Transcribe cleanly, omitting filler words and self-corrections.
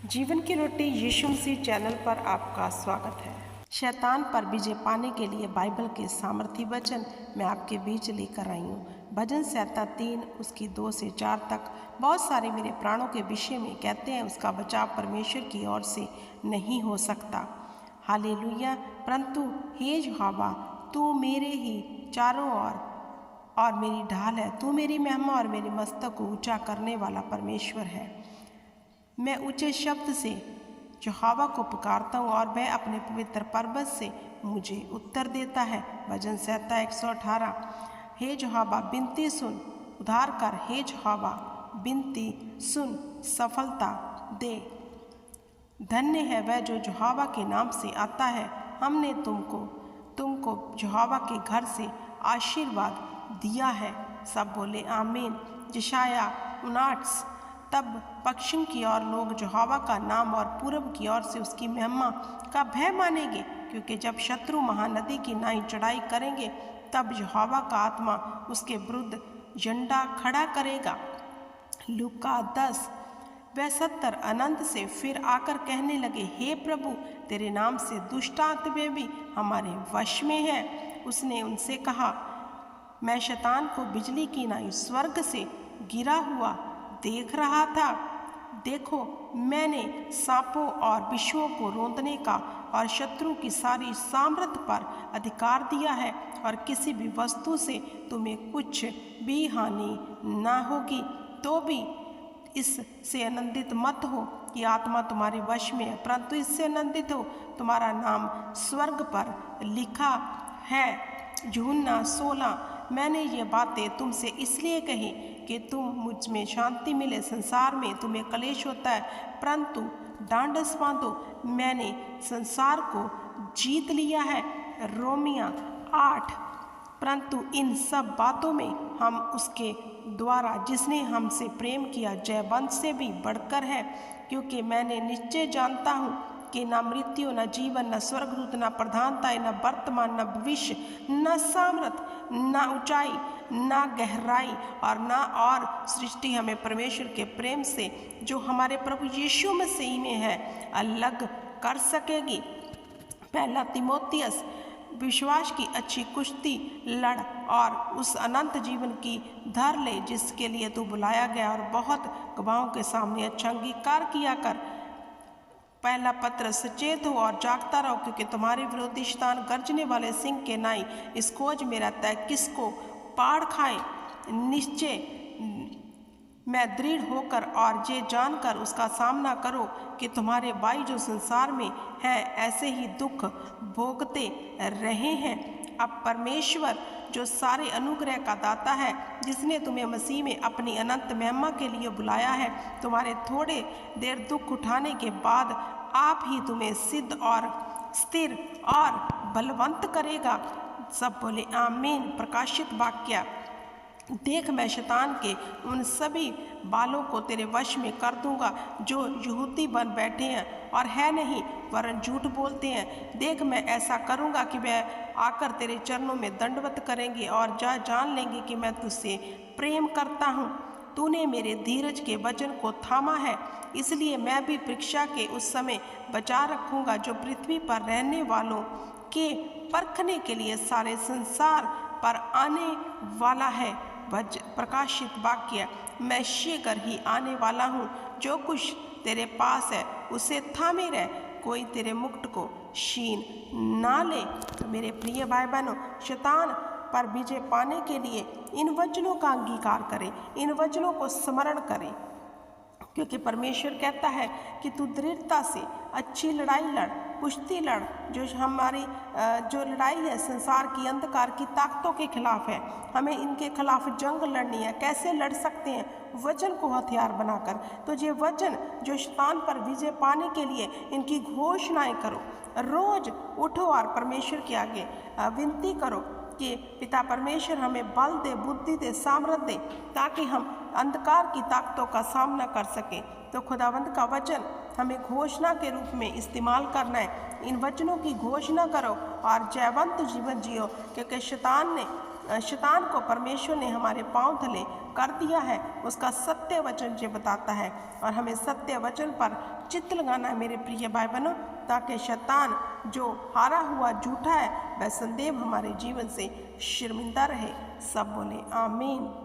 जीवन की रोटी यीशु मसीह चैनल पर आपका स्वागत है। शैतान पर विजय पाने के लिए बाइबल के सामर्थी वचन मैं आपके बीच लेकर आई हूँ। भजन संहिता 3 उसकी 2 से 4 तक बहुत सारे मेरे प्राणों के विषय में कहते हैं उसका बचाव परमेश्वर की ओर से नहीं हो सकता। हालेलुया। परंतु हे यहोवा, तू मेरे ही चारों ओर और मेरी ढाल है। तू मेरी महिमा और मेरे मस्तक को ऊंचा करने वाला परमेश्वर है। मैं ऊंचे शब्द से यहोवा को पुकारता हूँ और वह अपने पवित्र पर्वत से मुझे उत्तर देता है। भजन संहिता 118। हे यहोवा, विनती सुन, उद्धार कर। हे यहोवा, विनती सुन, सफलता दे। धन्य है वह जो यहोवा के नाम से आता है। हमने तुमको यहोवा के घर से आशीर्वाद दिया है। सब बोले आमीन। यशायाह 59। तब पश्चिम की ओर लोग यहोवा का नाम और पूरब की ओर से उसकी महिमा का भय मानेंगे, क्योंकि जब शत्रु महानदी की नाई चढ़ाई करेंगे तब यहोवा का आत्मा उसके विरुद्ध झंडा खड़ा करेगा। लूका 10। वह 70 अनंत से फिर आकर कहने लगे, हे प्रभु, तेरे नाम से दुष्ट आत्माएं भी हमारे वश में है। उसने उनसे कहा, मैं शैतान को बिजली की नाई स्वर्ग से गिरा हुआ देख रहा था। देखो, मैंने सांपों और बिच्छुओं को रौंदने का और शत्रु की सारी सामर्थ पर अधिकार दिया है, और किसी भी वस्तु से तुम्हें कुछ भी हानि ना होगी। तो भी इससे आनंदित मत हो कि आत्मा तुम्हारे वश में है, परंतु इससे आनंदित हो तुम्हारा नाम स्वर्ग पर लिखा है। यूहन्ना 16। मैंने ये बातें तुमसे इसलिए कही कि तुम मुझ में शांति मिले। संसार में तुम्हें क्लेश होता है, परंतु ढांढस बांधो, मैंने संसार को जीत लिया है। रोमिया 8। परंतु इन सब बातों में हम उसके द्वारा जिसने हमसे प्रेम किया जयवंत से भी बढ़कर है, क्योंकि मैंने निश्चय जानता हूँ कि न मृत्यु, न जीवन, न स्वर्गदूत, न प्रधानताएं, न वर्तमान, न भविष्य, न सामर्थ, न ऊंचाई, न गहराई और न और सृष्टि हमें परमेश्वर के प्रेम से जो हमारे प्रभु यीशु मसीह में है अलग कर सकेगी। पहला तीमुथियुस। विश्वास की अच्छी कुश्ती लड़ और उस अनंत जीवन की धर ले जिसके लिए तू बुलाया गया, और बहुत गवाहों के सामने अच्छा अंगीकार किया कर। पहला पत्र। सचेत हो और जागता रहो, क्योंकि तुम्हारे विरोधी शैतान गर्जने वाले सिंह के नाई इस खोज में रहता है किसको पाड़ खाए। निश्चय मैं दृढ़ होकर और ये जानकर उसका सामना करो कि तुम्हारे भाई जो संसार में है ऐसे ही दुख भोगते रहे हैं। अब परमेश्वर जो सारे अनुग्रह का दाता है, जिसने तुम्हें मसीह में अपनी अनंत महिमा के लिए बुलाया है, तुम्हारे थोड़े देर दुख उठाने के बाद आप ही तुम्हें सिद्ध और स्थिर और बलवंत करेगा। सब बोले आमीन। प्रकाशित वाक्य। देख, मैं शैतान के उन सभी बालों को तेरे वश में कर दूंगा जो यहूदी बन बैठे हैं और है नहीं वरन झूठ बोलते हैं। देख, मैं ऐसा करूंगा कि वह आकर तेरे चरणों में दंडवत करेंगे और जान लेंगे कि मैं तुझसे प्रेम करता हूँ। तूने मेरे धीरज के वचन को थामा है, इसलिए मैं भी परीक्षा के उस समय बचा रखूंगा जो पृथ्वी पर रहने वालों के परखने के लिए सारे संसार पर आने वाला है। प्रकाशित वाक्य। मैं शीघ्र ही आने वाला हूँ। जो कुछ तेरे पास है उसे थामे रह, कोई तेरे मुकुट को छीन ना ले। तो मेरे प्रिय भाई बहनों, शैतान पर विजय पाने के लिए इन वचनों का अंगीकार करें, इन वचनों को स्मरण करें, क्योंकि परमेश्वर कहता है कि तू दृढ़ता से अच्छी लड़ाई लड़, कुश्ती लड़। जो हमारी जो लड़ाई है संसार की अंधकार की ताकतों के खिलाफ है, हमें इनके खिलाफ जंग लड़नी है। कैसे लड़ सकते हैं? वचन को हथियार बनाकर। तो ये वचन जो शैतान पर विजय पाने के लिए इनकी घोषणाएं करो। रोज उठो और परमेश्वर के आगे विनती करो कि पिता परमेश्वर हमें बल दे, बुद्धि दे, सामर्थ दे, ताकि हम अंधकार की ताकतों का सामना कर सकें। तो खुदावंद का वचन हमें घोषणा के रूप में इस्तेमाल करना है। इन वचनों की घोषणा करो और जयवंत जीवन जियो, क्योंकि शैतान ने शैतान को परमेश्वर ने हमारे पांव तले कर दिया है, उसका सत्य वचन जो बताता है। और हमें सत्य वचन पर चित्त लगाना है मेरे प्रिय भाई बहनों, ताकि शैतान जो हारा हुआ झूठा है वह संदेह हमारे जीवन से शर्मिंदा रहे। सब बोले आमीन।